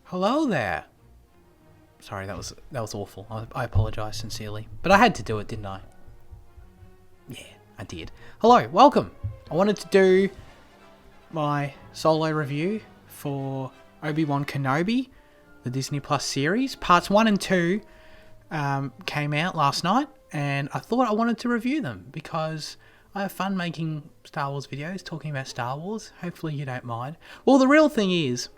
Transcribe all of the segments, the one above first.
Hello there. Sorry, that was awful. I apologise sincerely, but I had to do it, didn't I? Yeah, I did. Hello, welcome. I wanted to do my solo review for Obi-Wan Kenobi, the Disney Plus series. Parts 1 and 2 came out last night, and I thought I wanted to review them because I have fun making Star Wars videos, talking about Star Wars. Hopefully you don't mind. Well, the real thing is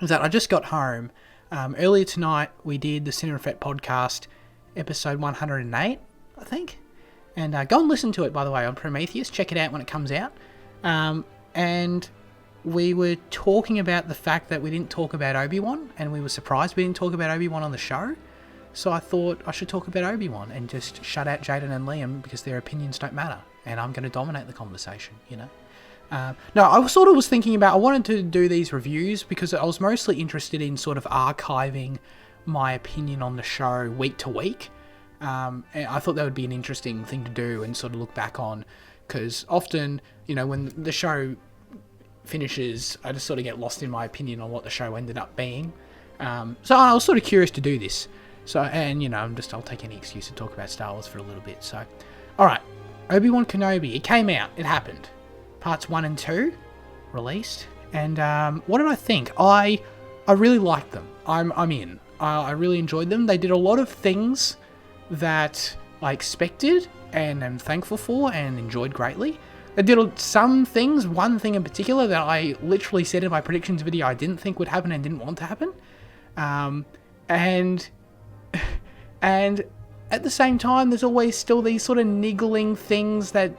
that I just got home. Earlier tonight, we did the Cinema Effect podcast, episode 108, I think. And go and listen to it, by the way, on Prometheus. Check it out when it comes out. And we were talking about the fact that we didn't talk about Obi-Wan, and we were surprised we didn't talk about Obi-Wan on the show. So I thought I should talk about Obi-Wan and just shut out Jaden and Liam because their opinions don't matter. And I'm going to dominate the conversation, you know. No, I sort of was thinking about, I wanted to do these reviews because I was mostly interested in sort of archiving my opinion on the show week to week. And I thought that would be an interesting thing to do and sort of look back on, because often, you know, when the show finishes, I just sort of get lost in my opinion on what the show ended up being. So I was sort of curious to do this. So, and you know, I'll take any excuse to talk about Star Wars for a little bit. So, alright, Obi-Wan Kenobi, it came out, it happened. Parts 1 and 2 released, and what did I think? I really liked them. I'm in. I really enjoyed them. They did a lot of things that I expected and am thankful for and enjoyed greatly. They did some things, one thing in particular that I literally said in my predictions video I didn't think would happen and didn't want to happen. And at the same time, there's always still these sort of niggling things that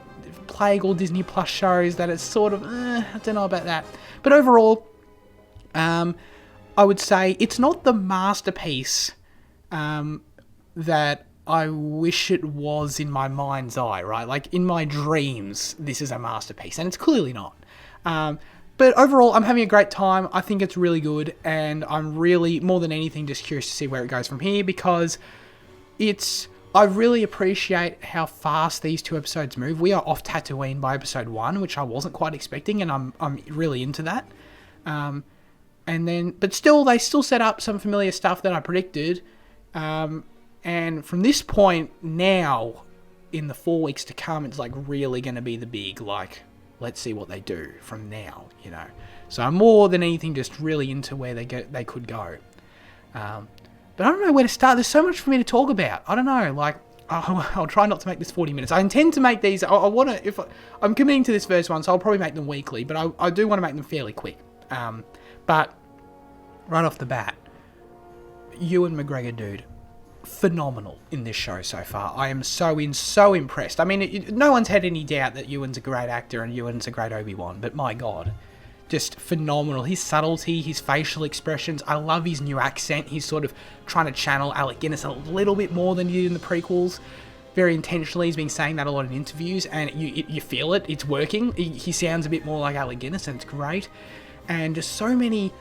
plague all Disney Plus shows that it's sort of, I don't know about that. But overall, I would say it's not the masterpiece that I wish it was in my mind's eye, right? Like, in my dreams, this is a masterpiece, and it's clearly not. But overall, I'm having a great time. I think it's really good, and I'm really, more than anything, just curious to see where it goes from here, because I really appreciate how fast these two episodes move. We are off Tatooine by episode 1, which I wasn't quite expecting, and I'm really into that. But still, they still set up some familiar stuff that I predicted. And from this point now, in the 4 weeks to come, it's like really going to be the big, like, let's see what they do from now, you know. So I'm more than anything just really into where they could go. But I don't know where to start. There's so much for me to talk about. I don't know. Like, I'll try not to make this 40 minutes. I intend to make these. I'm committing to this first one, so I'll probably make them weekly. But I do want to make them fairly quick. But right off the bat, Ewan McGregor, dude, phenomenal in this show so far. I am so impressed. I mean, no one's had any doubt that Ewan's a great actor and Ewan's a great Obi-Wan. But my God. Just phenomenal. His subtlety, his facial expressions. I love his new accent. He's sort of trying to channel Alec Guinness a little bit more than he did in the prequels. Very intentionally. He's been saying that a lot in interviews, and you feel it. It's working. He sounds a bit more like Alec Guinness, and it's great. And just so many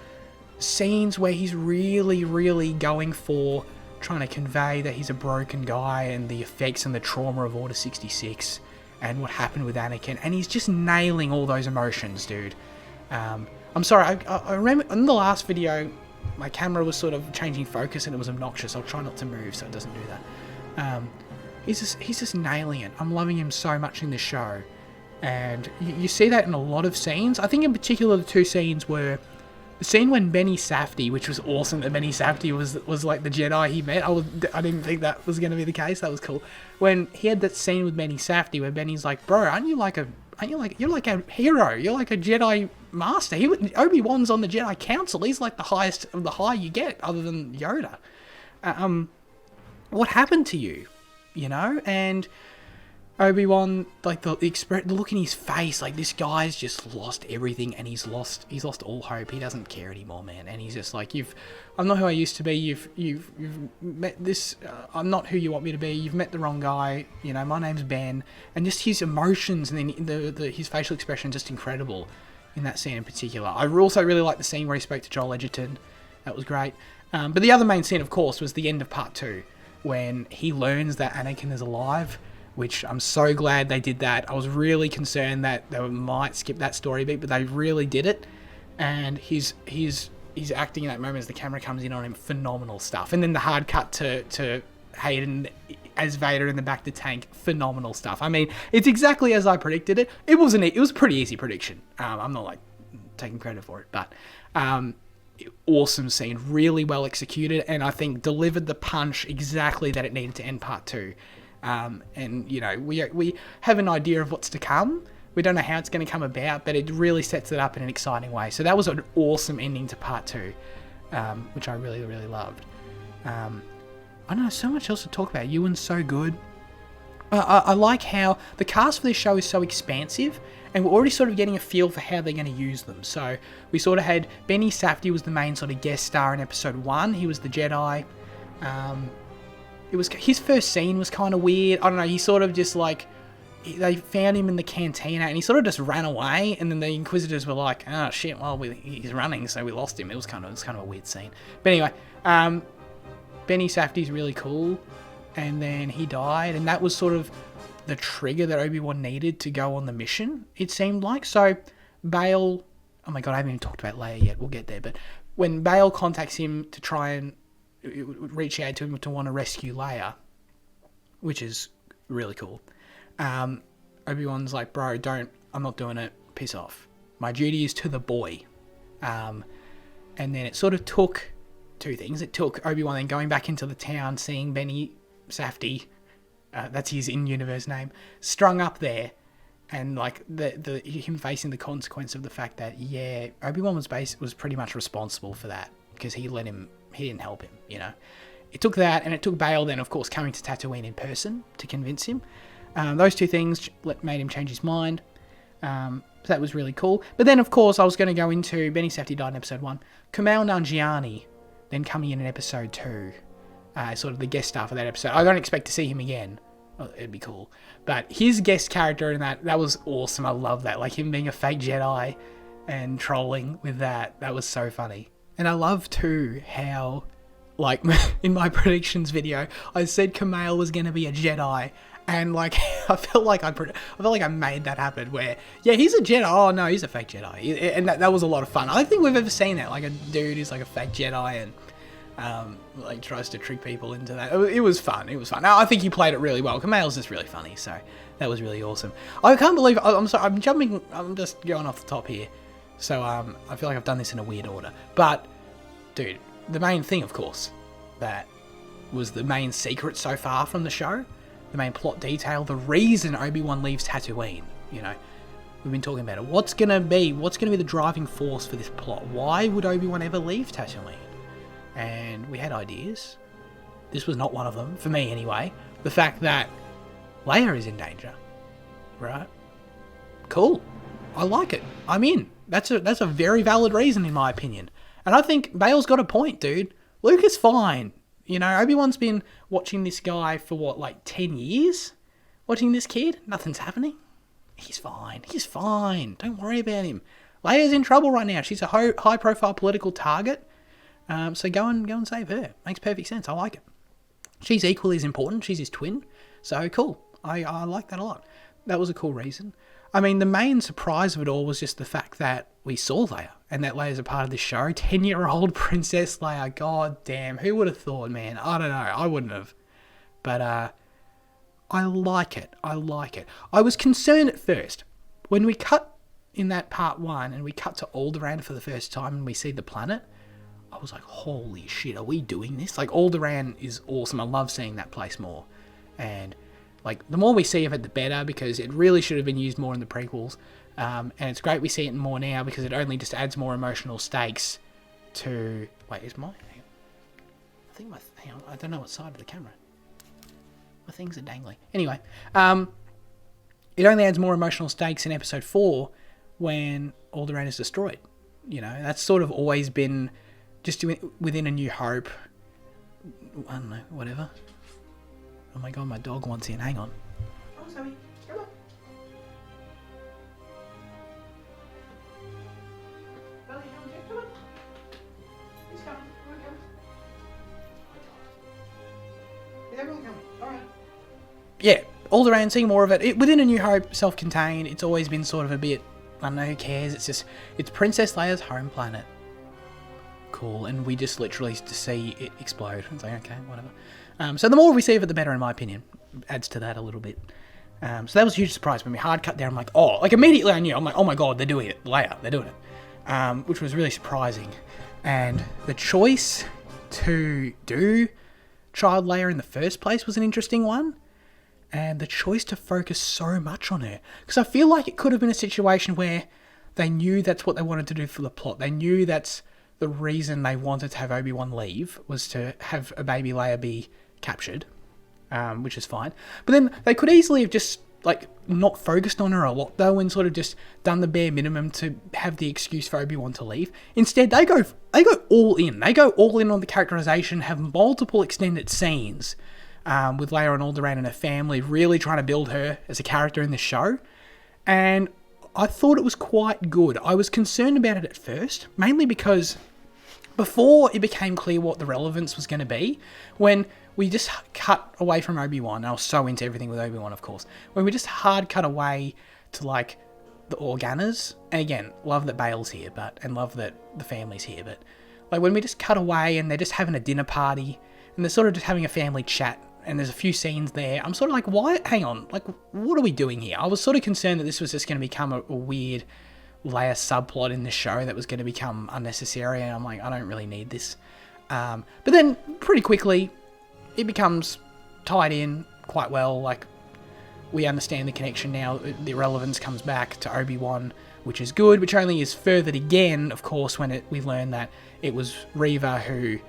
scenes where he's really, really going for trying to convey that he's a broken guy and the effects and the trauma of Order 66 and what happened with Anakin. And he's just nailing all those emotions, dude. I'm sorry, I remember in the last video, my camera was sort of changing focus and it was obnoxious. I'll try not to move so it doesn't do that. He's just nailing it. I'm loving him so much in this show. And you see that in a lot of scenes. I think in particular the two scenes were the scene when Benny Safdie, which was awesome that Benny Safdie was like the Jedi he met. I didn't think that was going to be the case. That was cool. When he had that scene with Benny Safdie where Benny's like, bro, you're like a hero. You're like a Jedi master. Obi-Wan's on the Jedi Council. He's like the highest of the high you get, other than Yoda. What happened to you? You know? And Obi-Wan, like the look in his face, like this guy's just lost everything, and he's lost all hope. He doesn't care anymore, man. And he's just like, I'm not who I used to be. You've met this. I'm not who you want me to be. You've met the wrong guy. You know, my name's Ben. And just his emotions and then his facial expression, just incredible in that scene in particular. I also really like the scene where he spoke to Joel Edgerton. That was great. But the other main scene, of course, was the end of part 2 when he learns that Anakin is alive. Which I'm so glad they did that. I was really concerned that they might skip that story beat, but they really did it. And his he's acting in that moment as the camera comes in on him, phenomenal stuff. And then the hard cut to Hayden as Vader in the back of the tank, phenomenal stuff. I mean, it's exactly as I predicted it. It was a pretty easy prediction. I'm not like taking credit for it, but awesome scene, really well executed, and I think delivered the punch exactly that it needed to end part 2. And you know, we have an idea of what's to come. We don't know how it's going to come about, but it really sets it up in an exciting way. So that was an awesome ending to part 2, which I really, really loved. I don't know, so much else to talk about. Ewan's so good. I like how the cast for this show is so expansive, and we're already sort of getting a feel for how they're going to use them. So we sort of had Benny Safdie was the main sort of guest star in episode 1. He was the Jedi. It was his first scene was kind of weird. I don't know. He sort of just like, they found him in the cantina and he sort of just ran away. And then the Inquisitors were like, "Oh shit! Well, he's running, so we lost him." It was kind of a weird scene. But anyway, Benny Safdie's really cool. And then he died, and that was sort of the trigger that Obi-Wan needed to go on the mission, it seemed like. So Bail, oh my god, I haven't even talked about Leia yet, we'll get there, but when Bail contacts him to try and reach out to him to want to rescue Leia, which is really cool, Obi-Wan's like, "Bro, I'm not doing it, piss off. My duty is to the boy." And then it sort of took two things. It took Obi-Wan then going back into the town, seeing Benny Safdie, that's his in-universe name, strung up there, and like the him facing the consequence of the fact that, yeah, Obi-Wan was pretty much responsible for that, because he didn't help him, you know. It took that, and it took Bail then, of course, coming to Tatooine in person to convince him. Those two things made him change his mind. So that was really cool. But then, of course, I was going to go into Benny Safdie died in episode 1. Kumail Nanjiani then coming in episode 2. Sort of the guest star for that episode. I don't expect to see him again. Well, it'd be cool. But his guest character in that was awesome. I love that. Like him being a fake Jedi and trolling with that. That was so funny. And I love too how, like, in my predictions video, I said Kumail was going to be a Jedi. And like, I felt like I made that happen where, yeah, he's a Jedi. Oh no, he's a fake Jedi. And that was a lot of fun. I don't think we've ever seen that. Like a dude who's like a fake Jedi and like tries to trick people into that. It was fun. Now, I think he played it really well. Kumail's just really funny, so that was really awesome. I can't believe, I'm sorry, I'm just going off the top here. So I feel like I've done this in a weird order. But, dude, the main thing, of course, that was the main secret so far from the show, the main plot detail, the reason Obi-Wan leaves Tatooine, you know, we've been talking about it. What's going to be the driving force for this plot? Why would Obi-Wan ever leave Tatooine? And we had ideas. This was not one of them, for me anyway. The fact that Leia is in danger, right? Cool. I like it. I'm in. That's a very valid reason in my opinion. And I think Bail's got a point, dude. Luke is fine. You know, Obi-Wan's been watching this guy for what, like 10 years? Watching this kid? Nothing's happening. He's fine. He's fine. Don't worry about him. Leia's in trouble right now. She's a high-profile political target. So go and save her. Makes perfect sense. I like it. She's equally as important. She's his twin. So cool. I like that a lot. That was a cool reason. I mean, the main surprise of it all was just the fact that we saw Leia, and that Leia's a part of this show. 10-year-old Princess Leia. God damn. Who would have thought, man? I don't know. I wouldn't have. But I like it. I was concerned at first. When we cut in that part 1, and we cut to Alderaan for the first time, and we see the planet, I was like, holy shit, are we doing this? Like, Alderaan is awesome. I love seeing that place more. And, like, the more we see of it, the better, because it really should have been used more in the prequels. And it's great we see it more now, because it only just adds more emotional stakes to... Wait, is my... Hang on. I don't know what side of the camera. My things are dangling. Anyway, it only adds more emotional stakes in episode 4 when Alderaan is destroyed. You know, that's sort of always been... Just within A New Hope. I don't know, whatever. Oh my god, my dog wants in. Hang on. Oh, Sammy, come on. Belly, come on. He's coming. Is everyone coming? Alright. Yeah, Alderaan, seeing more of it. Within A New Hope, self-contained, it's always been sort of a bit, I don't know, who cares? It's Princess Leia's home planet. cool, and we just literally to see it explode. It's like, okay, whatever. So the more we see of it, the better, in my opinion. Adds to that a little bit. So that was a huge surprise when we hard cut there. I'm like, oh, like immediately I knew. I'm like, oh my god, they're doing it. Leia, they're doing it. Which was really surprising. And the choice to do child Leia in the first place was an interesting one. And the choice to focus so much on her. Because I feel like it could have been a situation where they knew that's what they wanted to do for the plot. They knew that's the reason they wanted to have Obi-Wan leave, was to have a baby Leia be captured, which is fine. But then they could easily have just like not focused on her a lot though, and sort of just done the bare minimum to have the excuse for Obi-Wan to leave. Instead, they go all in. They go all in on the characterization, have multiple extended scenes with Leia and Alderaan and her family, really trying to build her as a character in the show. And I thought it was quite good. I was concerned about it at first, mainly because before it became clear what the relevance was going to be, when we just cut away from Obi-Wan, I was so into everything with Obi-Wan, of course, when we just hard cut away to like the Organas, and again, love that Bail's here, and love that the family's here, but like when we just cut away and they're just having a dinner party, and they're sort of just having a family chat, and there's a few scenes there, I'm sort of like, why? Hang on, like, what are we doing here? I was sort of concerned that this was just going to become a weird Leia subplot in the show that was going to become unnecessary, and I'm like, I don't really need this. But then, pretty quickly, it becomes tied in quite well. Like, we understand the connection now, the relevance comes back to Obi-Wan, which is good, which only is furthered again, of course, when we learn that it was Reva who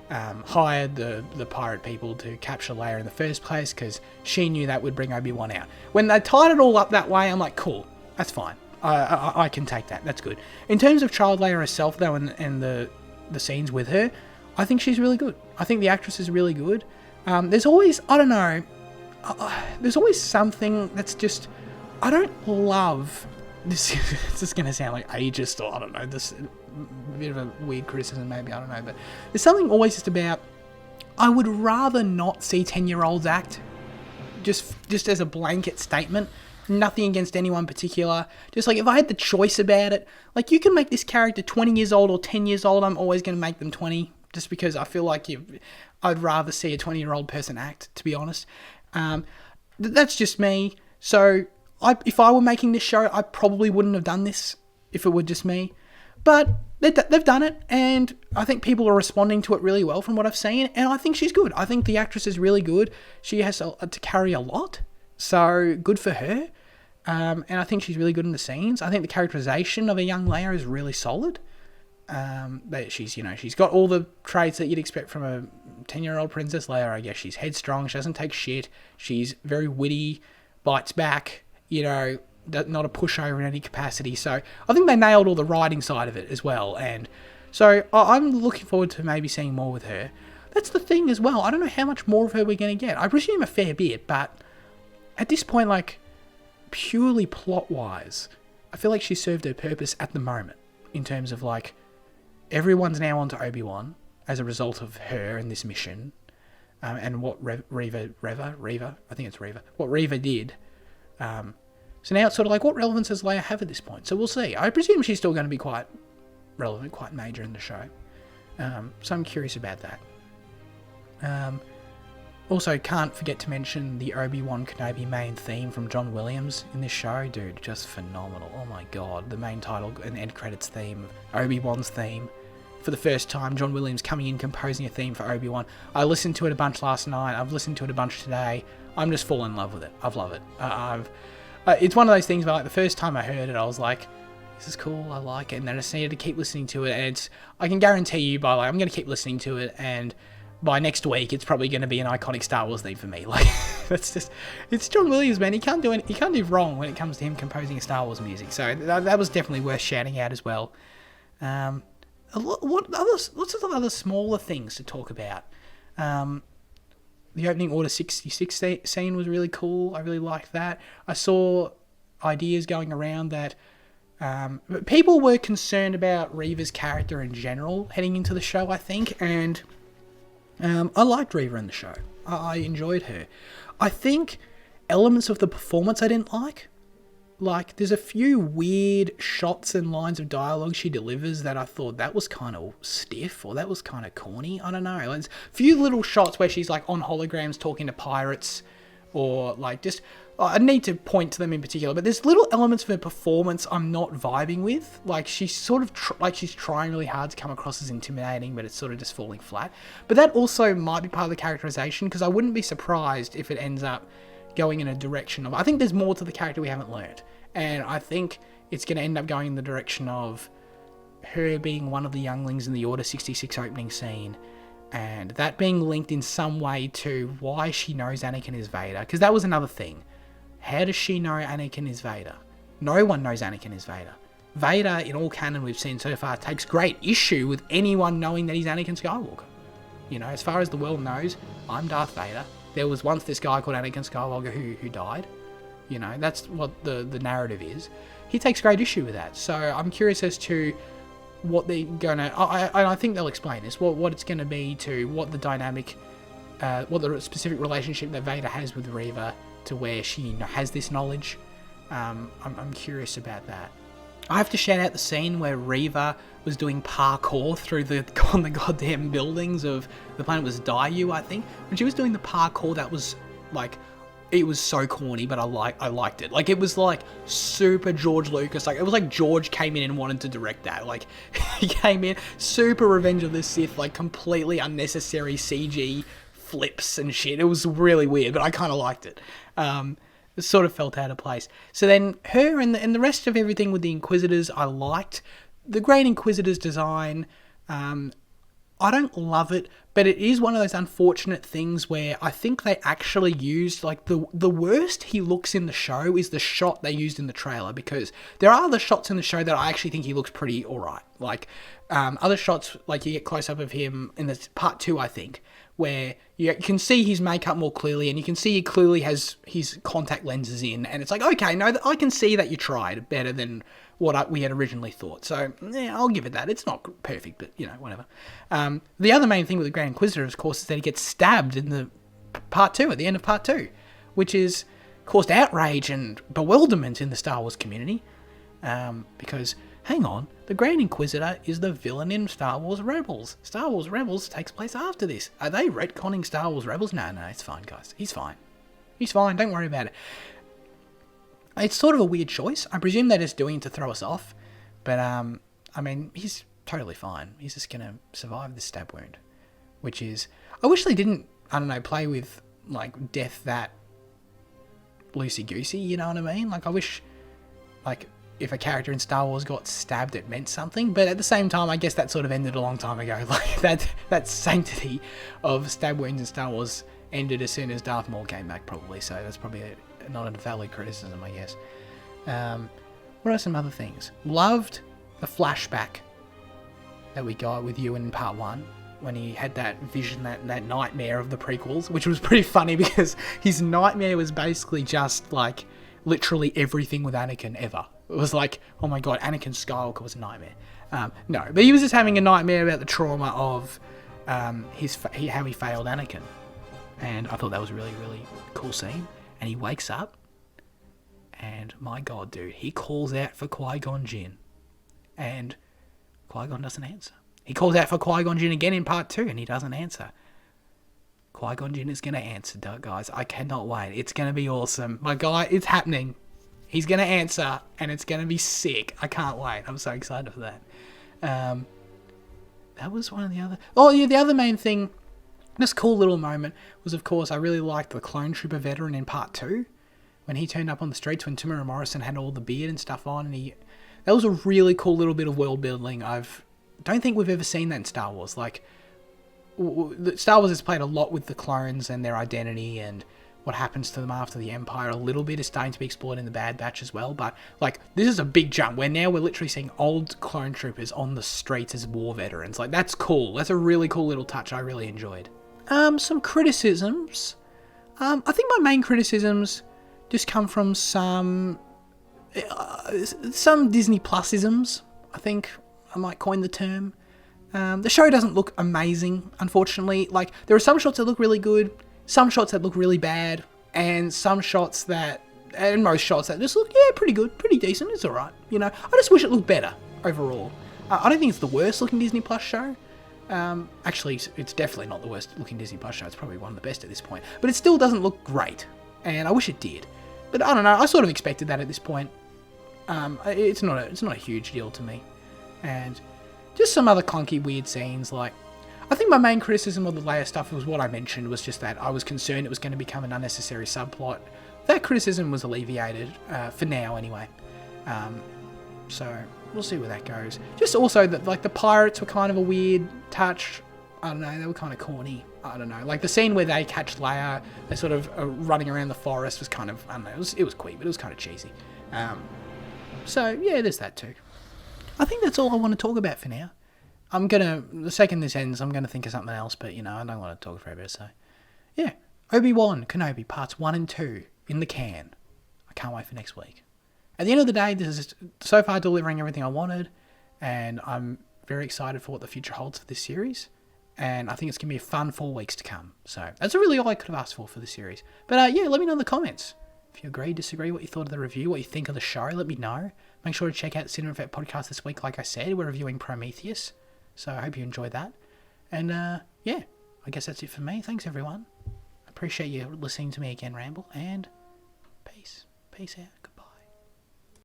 hired the pirate people to capture Leia in the first place, because she knew that would bring Obi-Wan out. When they tied it all up that way, I'm like, cool, that's fine. I can take that. That's good. In terms of child Leia herself, though, and the scenes with her, I think she's really good. I think the actress is really good. There's always, I don't know, there's always something that's just, I don't love this. This is going to sound like ageist, or I don't know, this bit of a weird criticism maybe, I don't know, but there's something always just about, I would rather not see 10-year-olds act, just as a blanket statement. Nothing against anyone particular. Just like if I had the choice about it, like you can make this character 20 years old or 10 years old, I'm always going to make them 20, just because I feel like I'd rather see a 20-year-old person act, to be honest. That's just me. So if I were making this show, I probably wouldn't have done this if it were just me. But they've done it, and I think people are responding to it really well from what I've seen, and I think she's good. I think the actress is really good. She has to carry a lot, so good for her. And I think she's really good in the scenes. I think the characterization of a young Leia is really solid. But she's got all the traits that you'd expect from a 10-year-old Princess Leia, I guess. She's headstrong, she doesn't take shit, she's very witty, bites back, not a pushover in any capacity. So I think they nailed all the writing side of it as well. And so I'm looking forward to maybe seeing more with her. That's the thing as well. I don't know how much more of her we're going to get. I presume a fair bit, but at this point, like, purely plot-wise, I feel like she served her purpose at the moment, in terms of, like, everyone's now onto Obi-Wan as a result of her and this mission, and what Reva, I think it's Reva, what Reva did. So now it's sort of like, what relevance does Leia have at this point? So we'll see. I presume she's still going to be quite relevant, quite major in the show. So I'm curious about that. Also, can't forget to mention the Obi-Wan Kenobi main theme from John Williams in this show. Dude, just phenomenal. Oh my god. The main title and end credits theme, Obi-Wan's theme. For the first time, John Williams coming in, composing a theme for Obi-Wan. I listened to it a bunch last night. I've listened to it a bunch today. I'm just falling in love with it. I love it. It's one of those things where, like, the first time I heard it, I was like, this is cool, I like it. And then I just needed to keep listening to it. And I can guarantee you, I'm going to keep listening to it, and by next week, it's probably going to be an iconic Star Wars theme for me. Like, it's John Williams, man. He can't do wrong when it comes to him composing Star Wars music. So that was definitely worth shouting out as well. Lots of other smaller things to talk about. The opening Order 66 scene was really cool. I really liked that. I saw ideas going around that people were concerned about Reva's character in general heading into the show, I think, and I liked Reva in the show. I enjoyed her. I think elements of the performance I didn't like. like, there's a few weird shots and lines of dialogue she delivers that I thought that was kind of stiff or that was kind of corny. I don't know. Like, there's a few little shots where she's like on holograms talking to pirates, or like just, I need to point to them in particular, but there's little elements of her performance I'm not vibing with. Like, she's sort of she's trying really hard to come across as intimidating, but it's sort of just falling flat. But that also might be part of the characterization, because I wouldn't be surprised if it ends up going in a direction of, I think there's more to the character we haven't learned, and I think it's going to end up going in the direction of her being one of the younglings in the Order 66 opening scene, and that being linked in some way to why she knows Anakin is Vader, because that was another thing. How does she know Anakin is Vader? No one knows Anakin is Vader. Vader, in all canon we've seen so far, takes great issue with anyone knowing that he's Anakin Skywalker. You know, as far as the world knows, I'm Darth Vader. There was once this guy called Anakin Skywalker who died. You know, that's what the narrative is. He takes great issue with that. So I'm curious as to what they're going to... I think they'll explain this. What it's going to be, to what the dynamic... what the specific relationship that Vader has with Reva, to where she has this knowledge. I'm curious about that. I have to shout out the scene where Reva was doing parkour through the goddamn buildings of the planet was Daiyu, I think. When she was doing the parkour, that was like, it was so corny, but I liked it. Like, it was like super George Lucas. Like, it was like George came in and wanted to direct that. Like, he came in super Revenge of the Sith, like completely unnecessary CG flips and shit. It was really weird, but I kind of liked it. It sort of felt out of place. So then her and the rest of everything with the Inquisitors, I liked. The Great Inquisitor's design, I don't love it, but it is one of those unfortunate things where I think they actually used, like, the worst he looks in the show is the shot they used in the trailer, because there are other shots in the show that I actually think he looks pretty alright. Like, other shots, like you get close up of him in the part 2, I think, where you can see his makeup more clearly, and you can see he clearly has his contact lenses in, and it's like, okay, no, I can see that you tried better than what we had originally thought. So, yeah, I'll give it that. It's not perfect, but, you know, whatever. The other main thing with the Grand Inquisitor, of course, is that he gets stabbed in the part 2, at the end of part 2, which is caused outrage and bewilderment in the Star Wars community, because, hang on, the Grand Inquisitor is the villain in Star Wars Rebels. Star Wars Rebels takes place after this. Are they retconning Star Wars Rebels? No, it's fine, guys. He's fine. He's fine, don't worry about it. It's sort of a weird choice. I presume they're just doing it to throw us off. But, I mean, he's totally fine. He's just going to survive this stab wound. Which is... I wish they didn't, I don't know, play with, like, death that loosey-goosey, you know what I mean? Like, I wish, like, if a character in Star Wars got stabbed, it meant something. But at the same time, I guess that sort of ended a long time ago. Like, that sanctity of stab wounds in Star Wars ended as soon as Darth Maul came back, probably. So that's probably not a valid criticism, I guess. What are some other things? Loved the flashback that we got with Ewan in part 1, when he had that vision, that nightmare of the prequels, which was pretty funny because his nightmare was basically just like literally everything with Anakin ever. It was like, oh my god, Anakin Skywalker was a nightmare. No, but he was just having a nightmare about the trauma of how he failed Anakin. And I thought that was a really, really cool scene. And he wakes up, and my god, dude, he calls out for Qui-Gon Jinn. And Qui-Gon doesn't answer. He calls out for Qui-Gon Jinn again in part 2, and he doesn't answer. Qui-Gon Jinn is going to answer, guys. I cannot wait. It's going to be awesome. My guy, it's happening. He's going to answer, and it's going to be sick. I can't wait. I'm so excited for that. That was one of the other... Oh, yeah, the other main thing, this cool little moment, was, of course, I really liked the Clone Trooper veteran in part 2, when he turned up on the streets when Temuera Morrison had all the beard and stuff on, and that was a really cool little bit of world building. Don't think we've ever seen that in Star Wars. Like, Star Wars has played a lot with the clones and their identity and what happens to them after the Empire. A little bit is starting to be explored in the Bad Batch as well, but like, this is a big jump where now we're literally seeing old clone troopers on the streets as war veterans. Like, that's cool. That's a really cool little touch I really enjoyed. Some criticisms. I think my main criticisms just come from some Disney Plus-isms, I think I might coin the term. The show doesn't look amazing, unfortunately. Like, there are some shots that look really good, some shots that look really bad, and some shots that and most shots that just look, pretty good, pretty decent. It's alright, you know. I just wish it looked better overall. I don't think it's the worst looking Disney Plus show. Actually, it's definitely not the worst looking Disney Plus show. It's probably one of the best at this point. But it still doesn't look great, and I wish it did. But I don't know. I sort of expected that at this point. It's not a huge deal to me, and just some other clunky, weird scenes. Like, I think my main criticism of the Leia stuff was what I mentioned, was just that I was concerned it was going to become an unnecessary subplot. That criticism was alleviated, for now anyway. So we'll see where that goes. Just also that, like, the pirates were kind of a weird touch. I don't know, they were kind of corny. I don't know. Like, the scene where they catch Leia, they're sort of running around the forest was kind of, I don't know, it was quick, but it was kind of cheesy. So, yeah, there's that too. I think that's all I want to talk about for now. The second this ends, I'm gonna think of something else, but, you know, I don't want to talk forever, so. Yeah, Obi-Wan Kenobi parts 1 and 2 in the can. I can't wait for next week. At the end of the day, this is so far delivering everything I wanted, and I'm very excited for what the future holds for this series, and I think it's going to be a fun 4 weeks to come. So that's really all I could have asked for the series. But yeah, let me know in the comments. If you agree, disagree, what you thought of the review, what you think of the show, let me know. Make sure to check out the Cinema Effect podcast this week. Like I said, we're reviewing Prometheus, so I hope you enjoyed that. And yeah, I guess that's it for me. Thanks, everyone. I appreciate you listening to me again ramble, and peace. Peace out.